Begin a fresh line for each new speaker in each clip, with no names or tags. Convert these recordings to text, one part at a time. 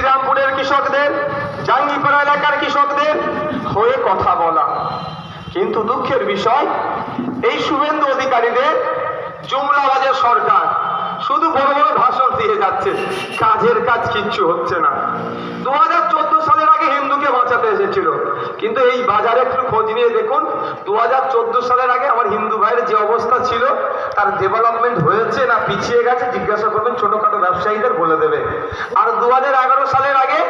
শ্রীরামপুরের কৃষকদের, জাঙ্গিপাড়া এলাকার কৃষকদের হয়ে কথা বলা। কিন্তু দুঃখের বিষয়, এই শুভেন্দু অধিকারীদের জুমলাবাজের সরকার শুধু বড় বড় ভাষণ দিয়ে যাচ্ছে, কাজের কাজ কিচ্ছু হচ্ছে না। 2014 সালের আগে হিন্দুকে বাঁচাতে এসেছিল, কিন্তু এই বাজারে একটু খোঁজ নিয়ে দেখুন, 2014 সালের আগে আমার হিন্দু ভাইয়ের যে অবস্থা ছিল, তার ডেভেলপমেন্ট হয়েছে না পিছিয়ে গেছে জিজ্ঞাসা করবেন ছোটখাটো ব্যবসায়ীদের, বলে দেবে। আর 2011 সালের আগে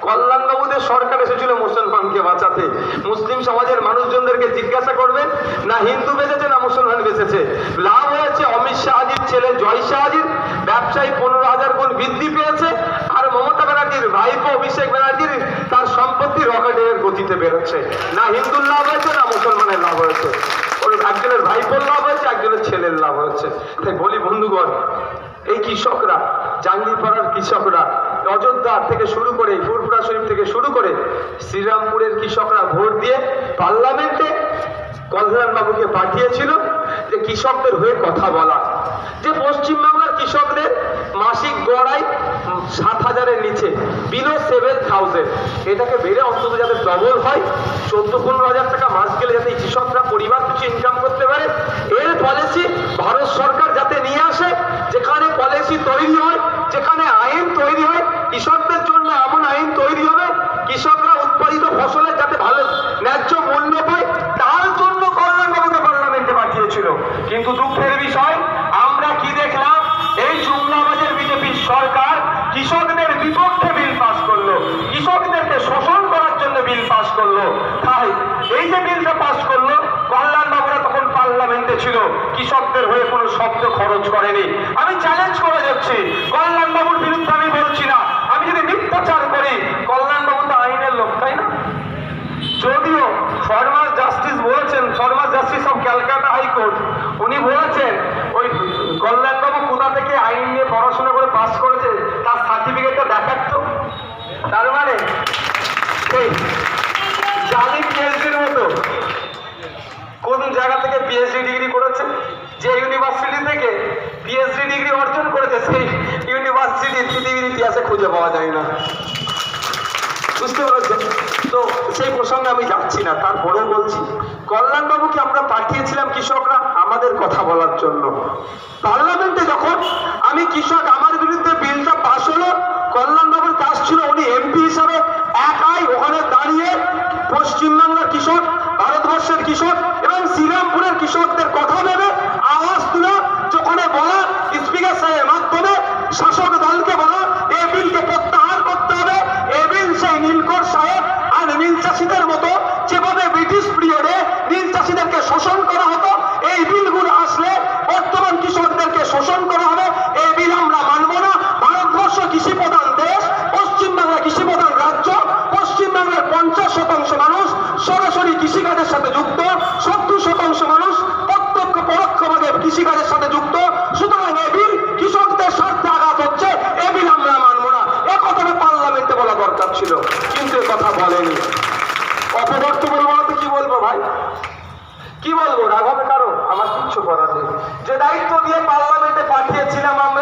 কল্যাণবাবুদের সরকার এসেছিল মুসলমানকে বাঁচাতে, মুসলিম সমাজের মানুষজনদেরকে জিজ্ঞাসা করবেন না হিন্দু বেঁচেছে না মুসলমান বেঁচেছে। লাভ হয়েছে অমিত শাহজির ছেলে জয় শাহজির, ব্যবসায়ী 15,000 গুণ বৃদ্ধি পেয়েছে, আর মমতা ব্যানার্জির ভাইপো অভিষেক ব্যানার্জির তার সম্পত্তি রকেটের গতিতে বেরোচ্ছে। না হিন্দুর লাভ হয়েছে না মুসলমানের লাভ হয়েছে, ওর একজনের ভাইপোর লাভ হয়েছে, একজনের ছেলের লাভ হয়েছে। তাই বলি বন্ধুগণ, এই কৃষকরা, জাঙ্গিপাড়ার কৃষকরা, অযোধ্যা থেকে শুরু করে ফুরফুরা শরীফ থেকে শুরু করে শ্রীরামপুরের কৃষকরা ভোট দিয়ে পার্লামেন্টে কল্যাণবাবুকে পাঠিয়েছিল যে কৃষকদের হয়ে কথা বলা, যে পশ্চিমবাংলার কৃষকদের মাসিক গড়াই 7,000-এর নিচে, বিলো 7,000, এটাকে বেড়ে অন্তত যাতে ডবল হয়, 14-15,000 টাকা মাস গেলে যাতে কৃষকরা পরিবার কিছু ইনকাম করতে পারে, এর পলিসি ভারত সরকার যাতে নিয়ে আসে। যেখানে পলিসি তৈরি হয়, যেখানে আইন তৈরি হয়, কৃষকদের জন্য এমন আইন তৈরি হবে কৃষকরা উৎপাদিত ফসলের যাতে ভালো ন্যায্য মূল্য পায়, তার জন্য কল্যাণবাবুকে পার্লামেন্টে পাঠিয়েছিল। কিন্তু দুঃখের বিষয়, আমরা কি দেখলাম, এই জুমলাবাজের বিজেপির সরকার কৃষকদের বিপক্ষে বিল পাস করলো, কৃষকদেরকে শোষণ করার জন্য বিল পাস করলো। তাই এই যে বিলটা পাস করলো, কল্যাণবাবুরা তখন পার্লামেন্টে ছিল, কৃষকদের হয়ে কোনো শব্দ খরচ করেনি। আমি চ্যালেঞ্জ করে যাচ্ছি, কল্যাণবাবুর বিরুদ্ধে আমি বলছি না, আমি যদি মিথ্যাচার করি, কল্যাণবাবু তো আইনের লোক, তাই না? যদিও ফরমার জাস্টিস বলেছেন, former justice of Calcutta high court, উনি বলেছেন ওই কল্যাণবাবু কোথা থেকে আইন নিয়ে পড়াশোনা করে পাস করেছে তার সার্টিফিকেটটা দেখাতো। তার মানে এই জালিম পিএইচডির মতো কোন জায়গা থেকে পিএইচডি ডিগ্রি করেছে, যে ইউনিভার্সিটি থেকে পিএইচডি ডিগ্রি অর্জন করেছে, সেই ইউনিভার্সিটির পৃথিবীর ইতিহাসে খুঁজে পাওয়া যায় না। বুঝতে পেরেছেন তো? সেই প্রসঙ্গে আমি যাচ্ছি না, তারপরেও বলছি, কল্যাণবাবুকে আমরা পাঠিয়েছিলাম কৃষকরা আমাদের কথা বলার জন্য। পার্লামেন্টে যখন আমি কৃষক, আমার বিরুদ্ধে বিলটা পাস হলো, কল্যাণবাবুর কাজ ছিল উনি এমপি হিসাবে একাই ওখানে দাঁড়িয়ে পশ্চিমবাংলার কৃষক, ভারতবর্ষের কৃষক এবং শ্রীরামপুরের কৃষকদের কথা ভেবে আওয়াজ তুলে ওখানে বলা, স্পিকার সাহেবের মাধ্যমে শাসক দলকে বলা এই বিলকে প্রত্যাহার করতে হবে। এই বিল সেই নীলকর সাহেব আর নীল চাষীদের মতো যেভাবে ব্রিটিশ পিরিয়ডে নীল চাষীদেরকে শোষণ করা হতো, এই বিলগুলো আসলে বর্তমান কৃষকদেরকে শোষণ করা হবে। এই বিল আমরা মানব না। ভারতবর্ষ কৃষি প্রধান দেশ, পশ্চিমবাংলা কৃষি প্রধান রাজ্য, পশ্চিমবাংলার 50% মানুষ সরাসরি কৃষিকাজের সাথে যুক্ত, 70% মানুষ প্রত্যক্ষ পরোক্ষভাবে কৃষিকাজের সাথে যুক্ত। সুতরাং এই বিল কৃষকদের স্বার্থে আঘাত হচ্ছে, এই বিল আমরা মানব না। এ কথাটা পার্লামেন্টে বলা দরকার ছিল, কিন্তু এ কথা বলেনি। অপদার্থ বলবো না তো কি বলবো ভাই, কি বলবো? রাগ হবে কারো? আমার কিচ্ছু করার নেই। যে দায়িত্ব দিয়ে পার্লামেন্টে পাঠিয়েছিলাম আমরা,